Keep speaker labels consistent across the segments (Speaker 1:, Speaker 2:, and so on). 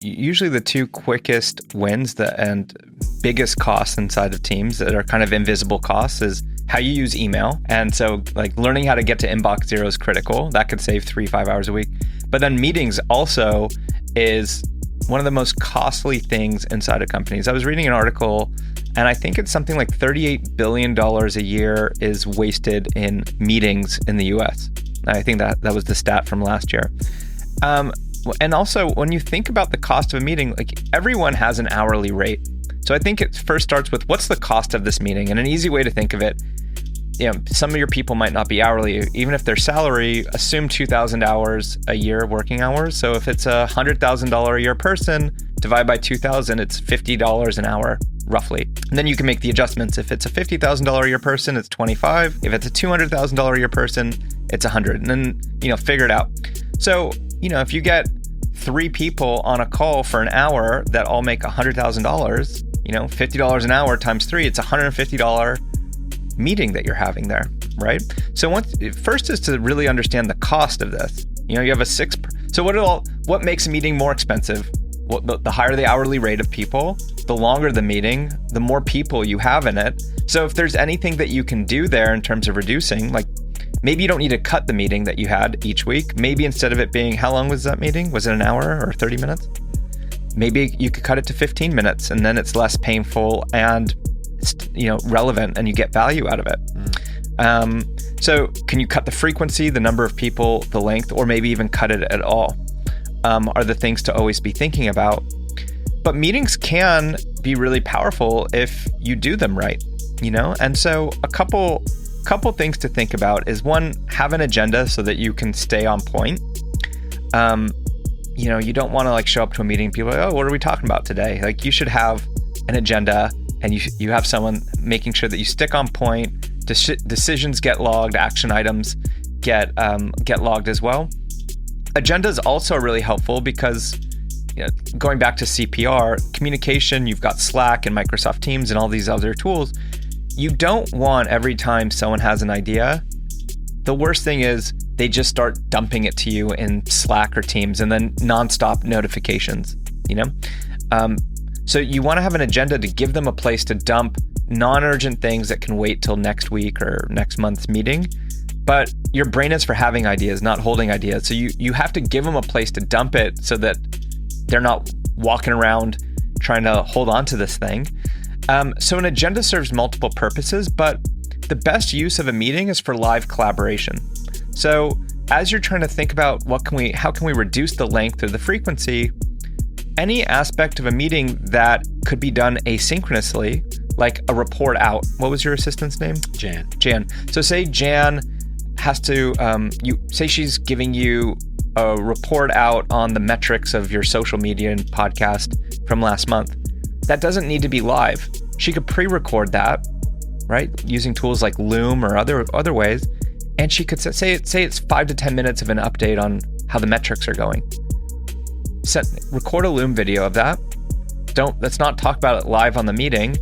Speaker 1: usually the two quickest wins and biggest costs inside of teams that are kind of invisible costs is how you use email. And so like learning how to get to inbox zero is critical. That could save 3-5 hours a week. But then meetings also is one of the most costly things inside of companies. I was reading an article and I think it's something like $38 billion a year is wasted in meetings in the US. I think that was the stat from last year. And also when you think about the cost of a meeting, like everyone has an hourly rate. So I think it first starts with what's the cost of this meeting? And an easy way to think of it, some of your people might not be hourly. Even if their salary, assume 2,000 hours a year working hours. So if it's a $100,000 a year person, divide by 2,000, it's $50 an hour, roughly. And then you can make the adjustments. If it's a $50,000 a year person, it's 25. If it's a $200,000 a year person, it's 100. And then, figure it out. So, if you get 3 people on a call for an hour that all make $100,000, $50 an hour times 3, it's $150 meeting that you're having there, right? So first is to really understand the cost of this. You have so what makes a meeting more expensive? The higher the hourly rate of people, the longer the meeting, the more people you have in it. So if there's anything that you can do there in terms of reducing, like maybe you don't need to cut the meeting that you had each week. Maybe instead of it being, how long was that meeting? Was it an hour or 30 minutes? Maybe you could cut it to 15 minutes and then it's less painful and it's, relevant and you get value out of it. So can you cut the frequency, the number of people, the length, or maybe even cut it at all? Are the things to always be thinking about. But meetings can be really powerful if you do them right, And so a couple things to think about is, one, have an agenda so that you can stay on point. You don't want to like show up to a meeting and people are like, oh, what are we talking about today? Like you should have an agenda and you have someone making sure that you stick on point, decisions get logged, action items get logged as well. Agenda is also really helpful because going back to CPR, communication, you've got Slack and Microsoft Teams and all these other tools. You don't want every time someone has an idea, the worst thing is they just start dumping it to you in Slack or Teams and then nonstop notifications, So you want to have an agenda to give them a place to dump non-urgent things that can wait till next week or next month's meeting. But your brain is for having ideas, not holding ideas. So you have to give them a place to dump it so that they're not walking around trying to hold on to this thing. So an agenda serves multiple purposes, but the best use of a meeting is for live collaboration. So as you're trying to think about how can we reduce the length or the frequency, any aspect of a meeting that could be done asynchronously, like a report out. What was your assistant's name? Jan. So say Jan has to, say she's giving you a report out on the metrics of your social media and podcast from last month. That doesn't need to be live. She could pre-record that, right? Using tools like Loom or other ways. And she could say it's 5 to 10 minutes of an update on how the metrics are going. Record a Loom video of that. Let's not talk about it live on the meeting.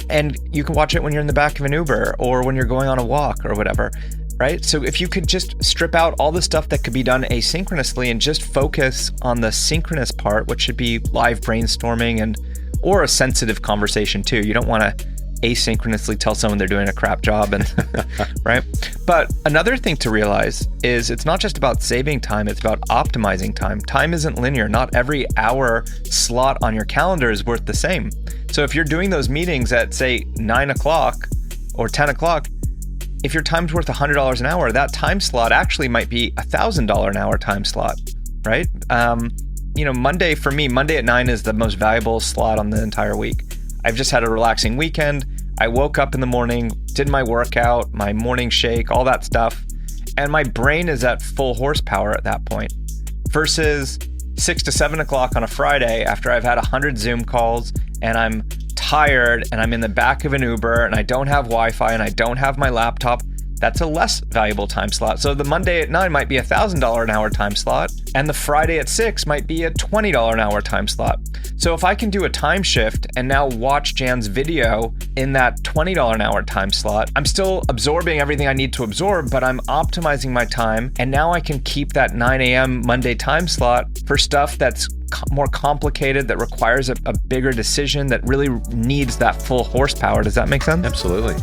Speaker 1: And you can watch it when you're in the back of an Uber or when you're going on a walk or whatever, right? So if you could just strip out all the stuff that could be done asynchronously and just focus on the synchronous part, which should be live brainstorming or a sensitive conversation too. You don't want to asynchronously tell someone they're doing a crap job, and right? But another thing to realize is it's not just about saving time, it's about optimizing time. Time isn't linear. Not every hour slot on your calendar is worth the same. So if you're doing those meetings at say 9 o'clock or 10 o'clock, if your time's worth $100 an hour, that time slot actually might be $1,000 an hour time slot, right? Monday at 9 is the most valuable slot on the entire week. I've just had a relaxing weekend. I woke up in the morning, did my workout, my morning shake, all that stuff. And my brain is at full horsepower at that point versus 6 to 7 o'clock on a Friday after I've had 100 Zoom calls and I'm tired and I'm in the back of an Uber and I don't have Wi-Fi and I don't have my laptop. That's a less valuable time slot. So the Monday at 9 might be $1,000 an hour time slot, and the Friday at 6 might be a $20 an hour time slot. So if I can do a time shift and now watch Jan's video in that $20 an hour time slot, I'm still absorbing everything I need to absorb, but I'm optimizing my time. And now I can keep that 9 a.m. Monday time slot for stuff that's more complicated, that requires a bigger decision, that really needs that full horsepower. Does that make sense?
Speaker 2: Absolutely.